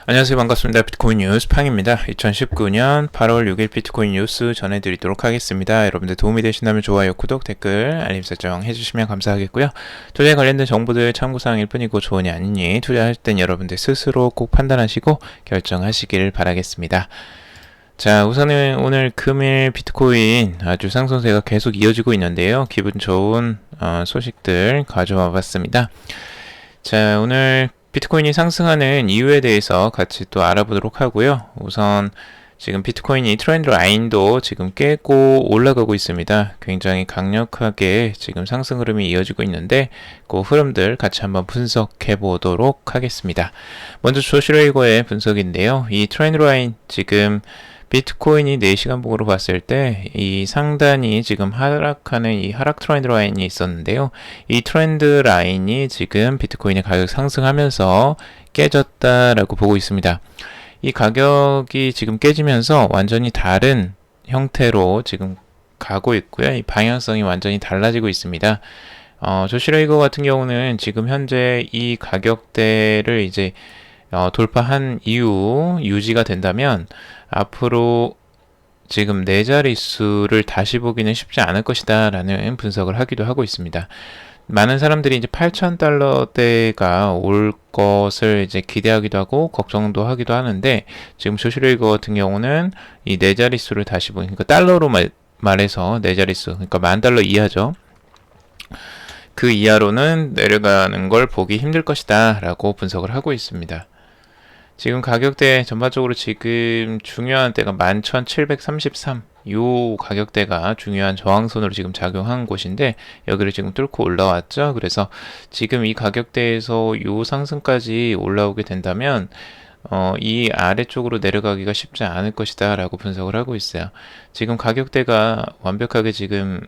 안녕하세요. 반갑습니다. 비트코인 뉴스 팡입니다. 2019년 8월 6일 비트코인 뉴스 전해드리도록 하겠습니다. 여러분들 도움이 되신다면 좋아요, 구독, 댓글, 알림 설정 해주시면 감사하겠고요. 투자에 관련된 정보들 참고사항일 뿐이고 좋으니 아니니 투자할 땐 여러분들 스스로 꼭 판단하시고 결정하시길 바라겠습니다. 자, 우선은 오늘 금일 비트코인 아주 상승세가 계속 이어지고 있는데요. 기분 좋은 소식들 가져와 봤습니다. 자, 오늘 비트코인이 상승하는 이유에 대해서 같이 또 알아보도록 하고요. 우선 지금 비트코인이 트렌드 라인도 지금 깨고 올라가고 있습니다. 굉장히 강력하게 지금 상승 흐름이 이어지고 있는데 그 흐름들 같이 한번 분석해 보도록 하겠습니다. 먼저 조시레이거의 분석인데요. 이 트렌드 라인 지금 비트코인이 4시간 봉으로 봤을 때 이 상단이 지금 하락하는 이 하락 트렌드 라인이 있었는데요. 이 트렌드 라인이 지금 비트코인의 가격 상승하면서 깨졌다라고 보고 있습니다. 이 가격이 지금 깨지면서 완전히 다른 형태로 지금 가고 있고요. 이 방향성이 완전히 달라지고 있습니다. 조시레이거 같은 경우는 지금 현재 이 가격대를 이제 돌파한 이후 유지가 된다면 앞으로 지금 네 자릿수를 다시 보기는 쉽지 않을 것이다 라는 분석을 하기도 하고 있습니다. 많은 사람들이 이제 8,000달러대가 올 것을 이제 기대하기도 하고 걱정도 하기도 하는데 지금 조시레이거 같은 경우는 이 네 자릿수를 다시 보기, 그러니까 달러로 말해서 네 자릿수, 그러니까 $10,000 이하죠. 그 이하로는 내려가는 걸 보기 힘들 것이다 라고 분석을 하고 있습니다. 지금 가격대 전반적으로 지금 중요한 때가 11,733 요 가격대가 중요한 저항선으로 지금 작용한 곳인데 여기를 지금 뚫고 올라왔죠. 그래서 지금 이 가격대에서 요 상승까지 올라오게 된다면 이 아래쪽으로 내려가기가 쉽지 않을 것이다 라고 분석을 하고 있어요. 지금 가격대가 완벽하게 지금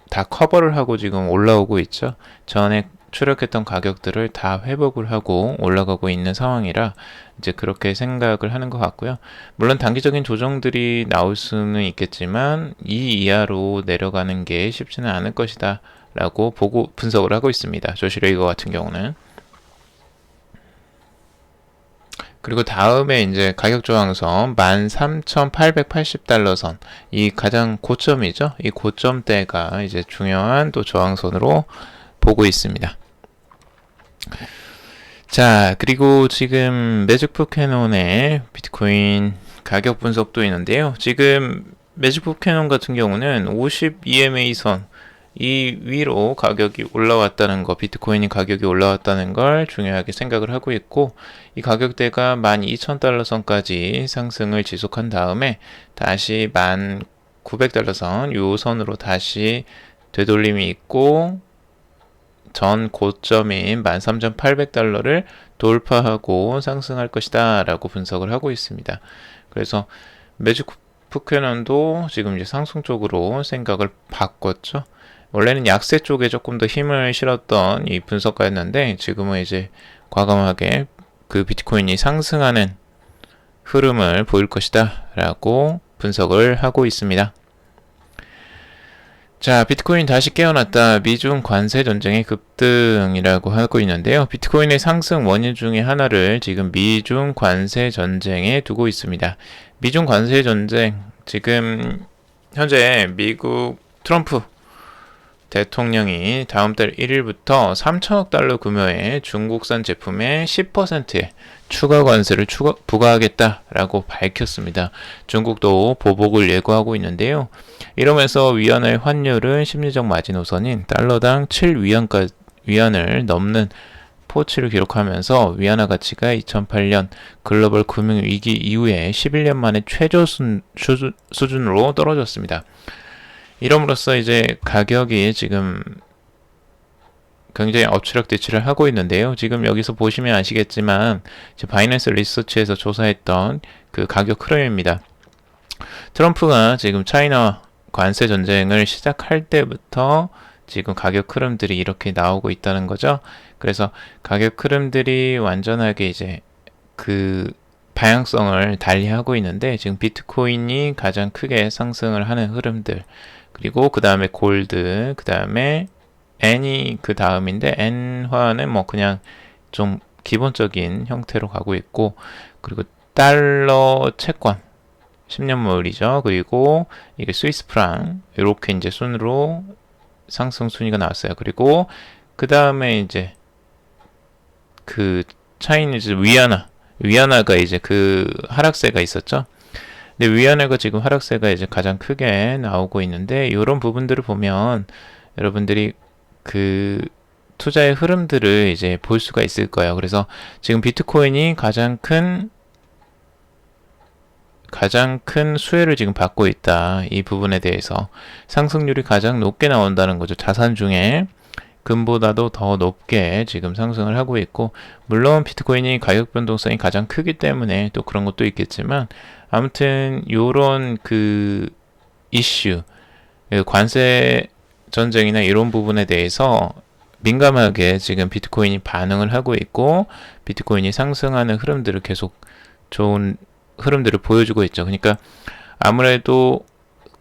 다 커버를 하고 지금 올라오고 있죠. 전에 추락했던 가격들을 다 회복을 하고 올라가고 있는 상황이라 이제 그렇게 생각을 하는 것 같고요. 물론 단기적인 조정들이 나올 수는 있겠지만 이 이하로 내려가는 게 쉽지는 않을 것이다 라고 보고 분석을 하고 있습니다. 조시레이거 같은 경우는. 그리고 다음에 이제 가격 저항선 13,880달러 선, 이 가장 고점이죠. 이 고점대가 이제 중요한 또 저항선으로 보고 있습니다. 자, 그리고 지금 매직북캐논의 비트코인 가격 분석도 있는데요. 지금 매직북캐논 같은 경우는 50 EMA 선 이 위로 가격이 올라왔다는 거, 비트코인이 가격이 올라왔다는 걸 중요하게 생각을 하고 있고, 이 가격대가 12,000달러 선까지 상승을 지속한 다음에 다시 1,900달러 선, 요 선으로 다시 되돌림이 있고 전 고점인 13,800달러를 돌파하고 상승할 것이다 라고 분석을 하고 있습니다. 그래서 매직북캐논도 지금 이제 상승 쪽으로 생각을 바꿨죠. 원래는 약세 쪽에 조금 더 힘을 실었던 이 분석가였는데 지금은 이제 과감하게 그 비트코인이 상승하는 흐름을 보일 것이다 라고 분석을 하고 있습니다. 자, 비트코인 다시 깨어났다. 미중 관세 전쟁의 급등이라고 하고 있는데요. 비트코인의 상승 원인 중에 하나를 지금 미중 관세 전쟁에 두고 있습니다. 미중 관세 전쟁, 지금 현재 미국 트럼프 대통령이 다음 달 1일부터 3천억 달러 규모의 중국산 제품에 10%의 추가 관세를 부과하겠다라고 밝혔습니다. 중국도 보복을 예고하고 있는데요. 이러면서 위안의 환율은 심리적 마지노선인 달러당 7위안을 넘는 포치를 기록하면서 위안화 가치가 2008년 글로벌 금융위기 이후에 11년 만에 최저 수준으로 떨어졌습니다. 이럼으로써 이제 가격이 지금 굉장히 엎치락뒤치를 하고 있는데요. 지금 여기서 보시면 아시겠지만 바이낸스 리서치에서 조사했던 그 가격 흐름입니다. 트럼프가 지금 차이나 관세 전쟁을 시작할 때부터 지금 가격 흐름들이 이렇게 나오고 있다는 거죠. 그래서 가격 흐름들이 완전하게 이제 그 방향성을 달리하고 있는데 지금 비트코인이 가장 크게 상승을 하는 흐름들, 그리고 그 다음에 골드, 그 다음에 N이 그 다음인데 N화는 뭐 그냥 좀 기본적인 형태로 가고 있고, 그리고 달러 채권 10년물이죠. 그리고 이게 스위스 프랑 이렇게 이제 순으로 상승 순위가 나왔어요. 그리고 그 다음에 이제 그 차이니즈 위안화가 이제 그 하락세가 있었죠. 근데 위안화가 지금 하락세가 이제 가장 크게 나오고 있는데, 이런 부분들을 보면 여러분들이 그 투자의 흐름들을 이제 볼 수가 있을 거예요. 그래서 지금 비트코인이 가장 큰 수혜를 지금 받고 있다. 이 부분에 대해서 상승률이 가장 높게 나온다는 거죠. 자산 중에 금보다도 더 높게 지금 상승을 하고 있고, 물론 비트코인이 가격 변동성이 가장 크기 때문에 또 그런 것도 있겠지만, 아무튼 요런 그 이슈, 관세 전쟁이나 이런 부분에 대해서 민감하게 지금 비트코인이 반응을 하고 있고, 비트코인이 상승하는 흐름들을 계속 좋은 흐름들을 보여주고 있죠. 그러니까 아무래도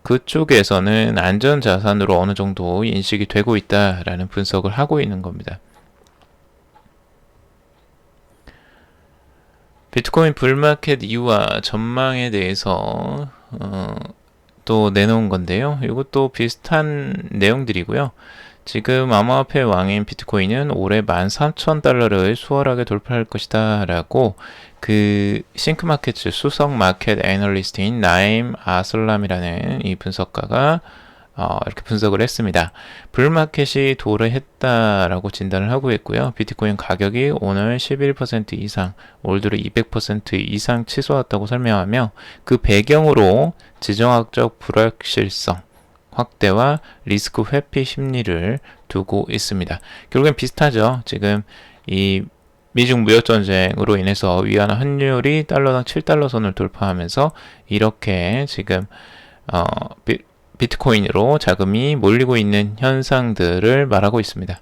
그쪽에서는 안전자산으로 어느 정도 인식이 되고 있다라는 분석을 하고 있는 겁니다. 비트코인 불마켓 이유와 전망에 대해서 또 내놓은 건데요. 이것도 비슷한 내용들이고요. 지금 암호화폐 왕인 비트코인은 올해 13,000달러를 수월하게 돌파할 것이다 라고 그 싱크마켓츠 수석 마켓 애널리스트인 나임 아슬람이라는 이 분석가가 이렇게 분석을 했습니다. 불마켓이 도래했다라고 진단을 하고 있고요. 비트코인 가격이 오늘 11% 이상, 올 들어 200% 이상 치솟았다고 설명하며, 그 배경으로 지정학적 불확실성 확대와 리스크 회피 심리를 두고 있습니다. 결국엔 비슷하죠. 지금 이 미중 무역 전쟁으로 인해서 위안화 환율이 달러당 7달러 선을 돌파하면서 이렇게 지금 비트코인으로 자금이 몰리고 있는 현상들을 말하고 있습니다.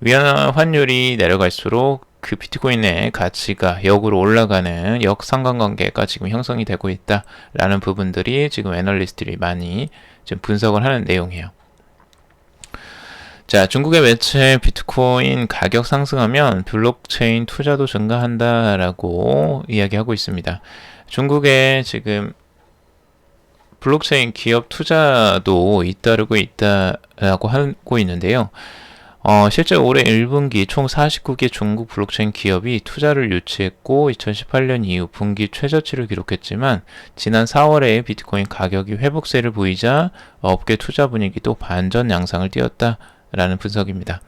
위안화 환율이 내려갈수록 그 비트코인의 가치가 역으로 올라가는 역상관관계가 지금 형성이 되고 있다라는 부분들이 지금 애널리스트들이 많이 지금 분석을 하는 내용이에요. 자, 중국의 매체 비트코인 가격 상승하면 블록체인 투자도 증가한다라고 이야기하고 있습니다. 중국에 지금 블록체인 기업 투자도 잇따르고 있다라고 하고 있는데요. 실제 올해 1분기 총 49개 중국 블록체인 기업이 투자를 유치했고, 2018년 이후 분기 최저치를 기록했지만, 지난 4월에 비트코인 가격이 회복세를 보이자 업계 투자 분위기도 반전 양상을 띄었다라는 분석입니다.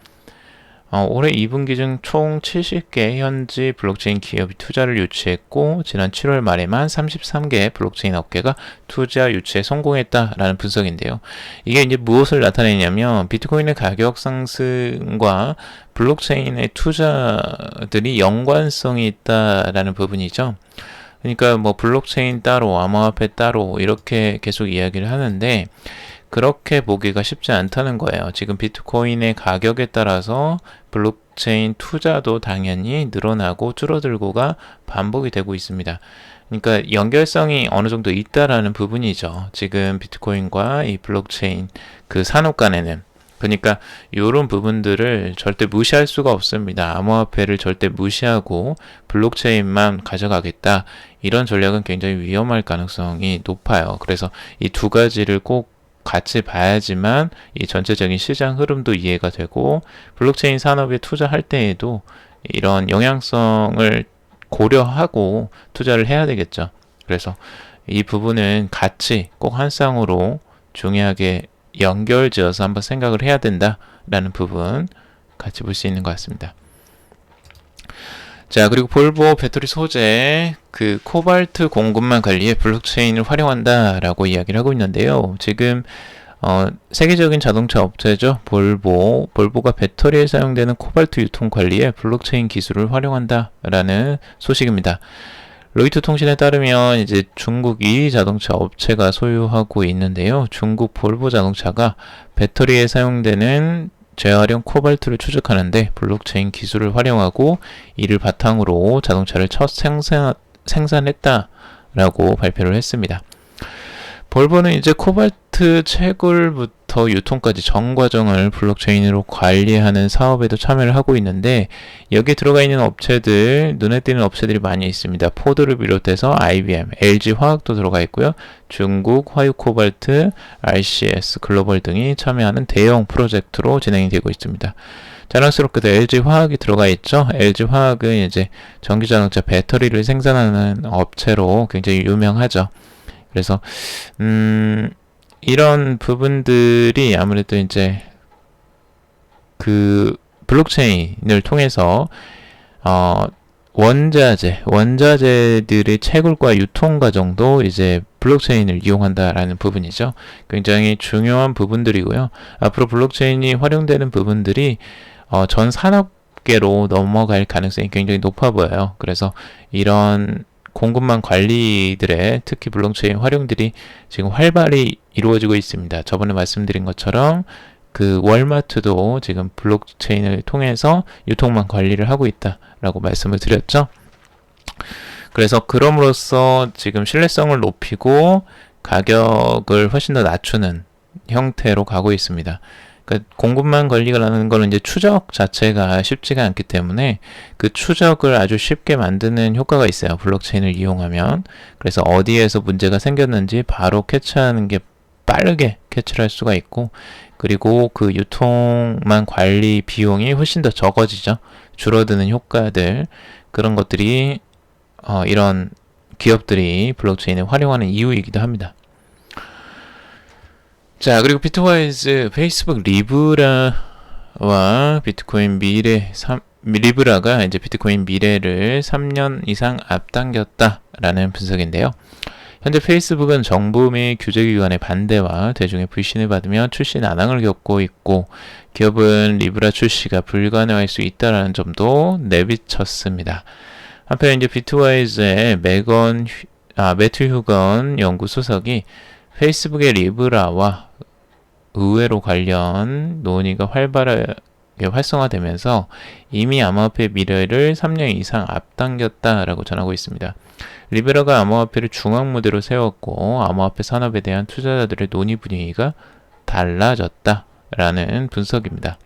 올해 2분기 중 총 70개 현지 블록체인 기업이 투자를 유치했고, 지난 7월 말에만 33개 블록체인 업계가 투자 유치에 성공했다라는 분석인데요. 이게 이제 무엇을 나타내냐면, 비트코인의 가격 상승과 블록체인의 투자들이 연관성이 있다라는 부분이죠. 그러니까 뭐 블록체인 따로, 암호화폐 따로 이렇게 계속 이야기를 하는데, 그렇게 보기가 쉽지 않다는 거예요. 지금 비트코인의 가격에 따라서 블록체인 투자도 당연히 늘어나고 줄어들고가 반복이 되고 있습니다. 그러니까 연결성이 어느 정도 있다라는 부분이죠. 지금 비트코인과 이 블록체인 그 산업 간에는. 그러니까 이런 부분들을 절대 무시할 수가 없습니다. 암호화폐를 절대 무시하고 블록체인만 가져가겠다. 이런 전략은 굉장히 위험할 가능성이 높아요. 그래서 이 두 가지를 꼭 같이 봐야지만 이 전체적인 시장 흐름도 이해가 되고, 블록체인 산업에 투자할 때에도 이런 영향성을 고려하고 투자를 해야 되겠죠. 그래서 이 부분은 같이 꼭 한 쌍으로 중요하게 연결지어서 한번 생각을 해야 된다라는 부분 같이 볼 수 있는 것 같습니다. 자, 그리고 볼보 배터리 소재 그 코발트 공급망 관리에 블록체인을 활용한다라고 이야기를 하고 있는데요. 지금 세계적인 자동차 업체죠. 볼보가 배터리에 사용되는 코발트 유통 관리에 블록체인 기술을 활용한다라는 소식입니다. 로이터 통신에 따르면 이제 중국 2위 자동차 업체가 소유하고 있는데요. 중국 볼보 자동차가 배터리에 사용되는 재활용 코발트를 추적하는데 블록체인 기술을 활용하고, 이를 바탕으로 자동차를 첫 생산했다라고 발표를 했습니다. 볼보는 이제 코발트 채굴부터 생산부터 유통까지 전 과정을 블록체인으로 관리하는 사업에도 참여를 하고 있는데, 여기 들어가 있는 업체들, 눈에 띄는 업체들이 많이 있습니다. 포드를 비롯해서 IBM, LG화학도 들어가 있고요. 중국, 화유코발트, RCS 글로벌 등이 참여하는 대형 프로젝트로 진행이 되고 있습니다. 자랑스럽게도 LG화학이 들어가 있죠. LG화학은 이제 전기자동차 배터리를 생산하는 업체로 굉장히 유명하죠. 그래서 이런 부분들이 아무래도 이제 그 블록체인을 통해서 원자재들의 채굴과 유통 과정도 이제 블록체인을 이용한다라는 부분이죠. 굉장히 중요한 부분들이고요. 앞으로 블록체인이 활용되는 부분들이 전 산업계로 넘어갈 가능성이 굉장히 높아 보여요. 그래서 이런 공급망 관리들의 특히 블록체인 활용들이 지금 활발히 이루어지고 있습니다. 저번에 말씀드린 것처럼 그 월마트도 지금 블록체인을 통해서 유통망 관리를 하고 있다라고 말씀을 드렸죠. 그래서 그럼으로써 지금 신뢰성을 높이고 가격을 훨씬 더 낮추는 형태로 가고 있습니다. 그러니까 공급망 관리라는 거는 이제 추적 자체가 쉽지가 않기 때문에 그 추적을 아주 쉽게 만드는 효과가 있어요. 블록체인을 이용하면. 그래서 어디에서 문제가 생겼는지 바로 캐치하는 게 빠르게 캐치를 할 수가 있고, 그리고 그 유통망 관리 비용이 훨씬 더 적어지죠. 줄어드는 효과들, 그런 것들이 이런 기업들이 블록체인을 활용하는 이유이기도 합니다. 자, 그리고 비트와이즈 페이스북 리브라와 비트코인 리브라가 이제 비트코인 미래를 3년 이상 앞당겼다라는 분석인데요. 현재 페이스북은 정부 및 규제기관의 반대와 대중의 불신을 받으며 출시 난항을 겪고 있고, 기업은 리브라 출시가 불가능할 수 있다는 점도 내비쳤습니다. 한편 이제 비트와이즈의 매튜 휴건 연구소석이 페이스북의 리브라와 의외로 관련 논의가 활발하게 활성화되면서 이미 암호화폐 미래를 3년 이상 앞당겼다라고 전하고 있습니다. 리브라가 암호화폐를 중앙무대로 세웠고 암호화폐 산업에 대한 투자자들의 논의 분위기가 달라졌다라는 분석입니다.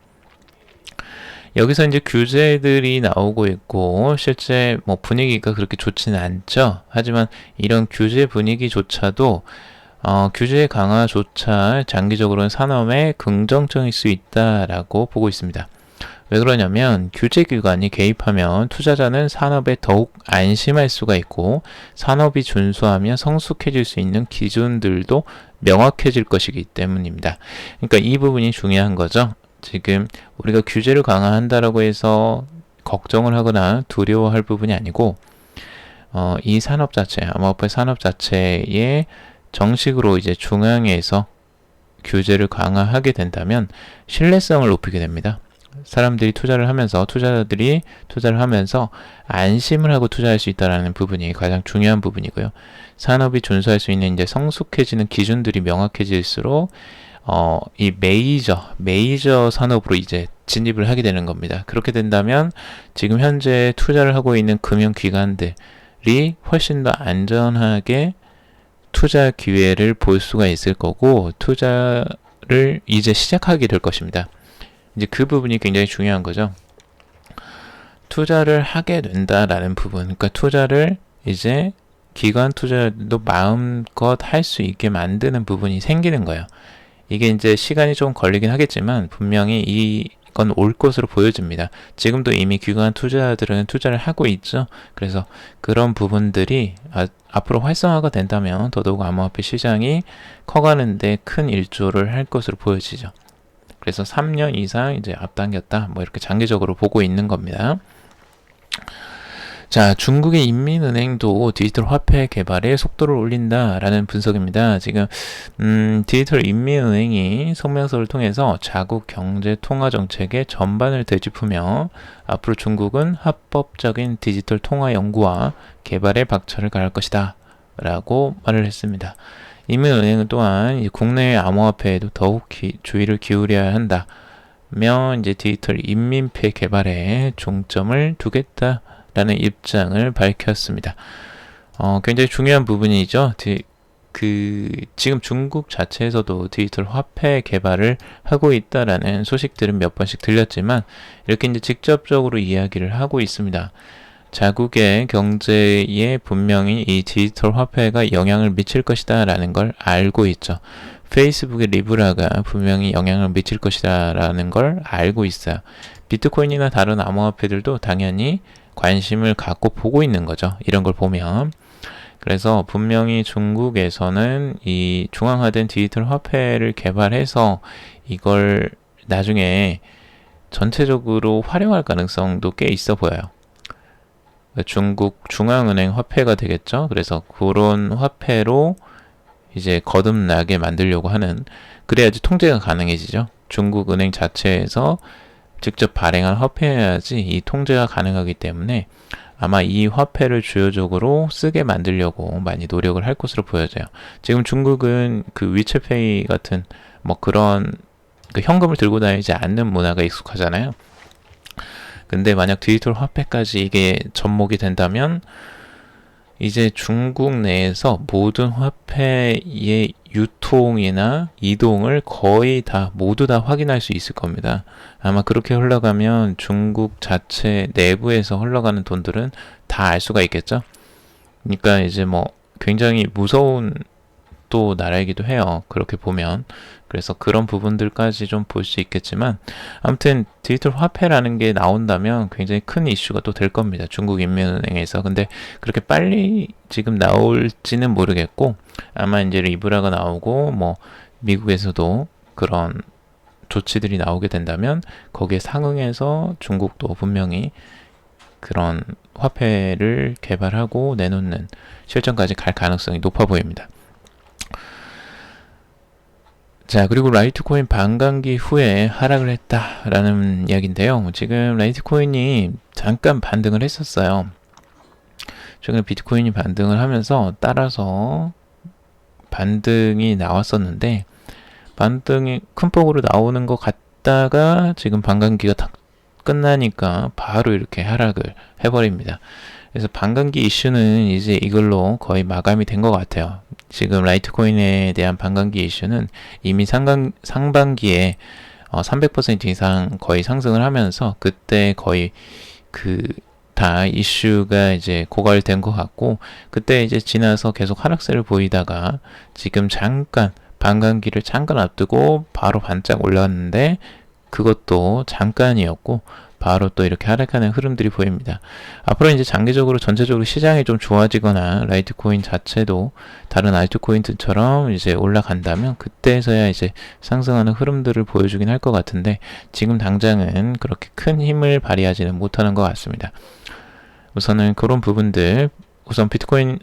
여기서 이제 규제들이 나오고 있고 실제 뭐 분위기가 그렇게 좋지는 않죠. 하지만 이런 규제 분위기조차도 규제 강화조차 장기적으로는 산업에 긍정적일 수 있다라고 보고 있습니다. 왜 그러냐면 규제기관이 개입하면 투자자는 산업에 더욱 안심할 수가 있고, 산업이 준수하면 성숙해질 수 있는 기준들도 명확해질 것이기 때문입니다. 그러니까 이 부분이 중요한 거죠. 지금 우리가 규제를 강화한다라고 해서 걱정을 하거나 두려워할 부분이 아니고, 이 산업 자체, 암호화폐 산업 자체에 정식으로 이제 중앙에서 규제를 강화하게 된다면 신뢰성을 높이게 됩니다. 사람들이 투자자들이 투자를 하면서 안심을 하고 투자할 수 있다는 부분이 가장 중요한 부분이고요. 산업이 준수할 수 있는 이제 성숙해지는 기준들이 명확해질수록 이 메이저 산업으로 이제 진입을 하게 되는 겁니다. 그렇게 된다면 지금 현재 투자를 하고 있는 금융기관들이 훨씬 더 안전하게 투자 기회를 볼 수가 있을 거고, 투자를 이제 시작하게 될 것입니다. 이제 그 부분이 굉장히 중요한 거죠. 투자를 하게 된다라는 부분, 그러니까 투자를 이제 기관 투자도 마음껏 할 수 있게 만드는 부분이 생기는 거예요. 이게 이제 시간이 좀 걸리긴 하겠지만 분명히 이건 올 것으로 보여집니다. 지금도 이미 기관 투자자들은 투자를 하고 있죠. 그래서 그런 부분들이 앞으로 활성화가 된다면 더더욱 암호화폐 시장이 커가는데 큰 일조를 할 것으로 보여지죠. 그래서 3년 이상 이제 앞당겼다, 뭐 이렇게 장기적으로 보고 있는 겁니다. 자, 중국의 인민은행도 디지털 화폐 개발에 속도를 올린다라는 분석입니다. 지금 디지털 인민은행이 성명서를 통해서 자국 경제 통화 정책의 전반을 되짚으며 앞으로 중국은 합법적인 디지털 통화 연구와 개발에 박차를 가할 것이다 라고 말을 했습니다. 인민은행은 또한 국내의 암호화폐에도 더욱 주의를 기울여야 한다며 이제 디지털 인민폐 개발에 중점을 두겠다라는 입장을 밝혔습니다. 굉장히 중요한 부분이죠. 지금 중국 자체에서도 디지털 화폐 개발을 하고 있다라는 소식들은 몇 번씩 들렸지만 이렇게 이제 직접적으로 이야기를 하고 있습니다. 자국의 경제에 분명히 이 디지털 화폐가 영향을 미칠 것이다 라는 걸 알고 있죠. 페이스북의 리브라가 분명히 영향을 미칠 것이다 라는 걸 알고 있어요. 비트코인이나 다른 암호화폐들도 당연히 관심을 갖고 보고 있는 거죠. 이런 걸 보면. 그래서 분명히 중국에서는 이 중앙화된 디지털 화폐를 개발해서 이걸 나중에 전체적으로 활용할 가능성도 꽤 있어 보여요. 중국 중앙은행 화폐가 되겠죠. 그래서 그런 화폐로 이제 거듭나게 만들려고 하는, 그래야지 통제가 가능해지죠. 중국 은행 자체에서 직접 발행한 화폐여야지 이 통제가 가능하기 때문에 아마 이 화폐를 주요적으로 쓰게 만들려고 많이 노력을 할 것으로 보여져요. 지금 중국은 그 위챗페이 같은 뭐 그런 그 현금을 들고 다니지 않는 문화가 익숙하잖아요. 근데 만약 디지털 화폐까지 이게 접목이 된다면 이제 중국 내에서 모든 화폐의 유통이나 이동을 거의 다 모두 다 확인할 수 있을 겁니다. 아마 그렇게 흘러가면 중국 자체 내부에서 흘러가는 돈들은 다 알 수가 있겠죠. 그러니까 이제 뭐 굉장히 무서운 또 나라이기도 해요. 그렇게 보면. 그래서 그런 부분들까지 좀 볼 수 있겠지만 아무튼 디지털 화폐라는 게 나온다면 굉장히 큰 이슈가 또 될 겁니다. 중국 인민은행에서. 근데 그렇게 빨리 지금 나올지는 모르겠고 아마 이제 리브라가 나오고 뭐 미국에서도 그런 조치들이 나오게 된다면 거기에 상응해서 중국도 분명히 그런 화폐를 개발하고 내놓는 실정까지 갈 가능성이 높아 보입니다. 자, 그리고 라이트코인 반감기 후에 하락을 했다라는 이야기인데요. 지금 라이트코인이 잠깐 반등을 했었어요. 최근에 비트코인이 반등을 하면서 따라서 반등이 나왔었는데 반등이 큰 폭으로 나오는 것 같다가 지금 반감기가 다 끝나니까 바로 이렇게 하락을 해버립니다. 그래서 반감기 이슈는 이제 이걸로 거의 마감이 된 것 같아요. 지금 라이트코인에 대한 반감기 이슈는 이미 상반기에 300% 이상 거의 상승을 하면서 그때 거의 다 이슈가 이제 고갈된 것 같고 그때 이제 지나서 계속 하락세를 보이다가 지금 잠깐 반감기를 잠깐 앞두고 바로 반짝 올랐는데 그것도 잠깐이었고 바로 또 이렇게 하락하는 흐름들이 보입니다. 앞으로 이제 장기적으로 전체적으로 시장이 좀 좋아지거나 라이트코인 자체도 다른 알트코인들처럼 이제 올라간다면 그때서야 이제 상승하는 흐름들을 보여주긴 할 것 같은데 지금 당장은 그렇게 큰 힘을 발휘하지는 못하는 것 같습니다. 우선은 그런 부분들, 우선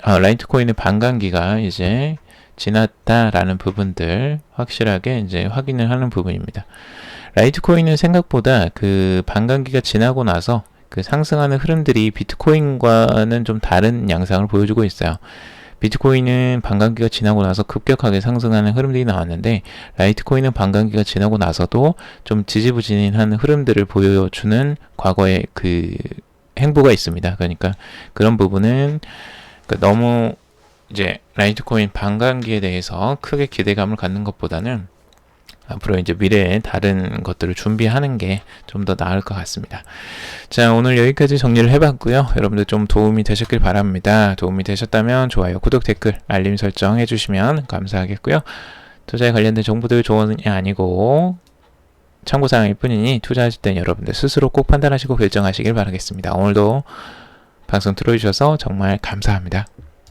라이트코인의 반감기가 이제 지났다라는 부분들 확실하게 이제 확인을 하는 부분입니다. 라이트코인은 생각보다 그 반감기가 지나고 나서 그 상승하는 흐름들이 비트코인과는 좀 다른 양상을 보여주고 있어요. 비트코인은 반감기가 지나고 나서 급격하게 상승하는 흐름들이 나왔는데 라이트코인은 반감기가 지나고 나서도 좀 지지부진한 흐름들을 보여주는 과거의 그 행보가 있습니다. 그러니까 그런 부분은 너무 이제 라이트코인 반감기에 대해서 크게 기대감을 갖는 것보다는 앞으로 이제 미래에 다른 것들을 준비하는 게 좀 더 나을 것 같습니다. 자, 오늘 여기까지 정리를 해봤고요. 여러분들 좀 도움이 되셨길 바랍니다. 도움이 되셨다면 좋아요, 구독, 댓글, 알림 설정 해주시면 감사하겠고요. 투자에 관련된 정보들 조언이 아니고 참고사항일 뿐이니 투자하실 땐 여러분들 스스로 꼭 판단하시고 결정하시길 바라겠습니다. 오늘도 방송 들어주셔서 정말 감사합니다.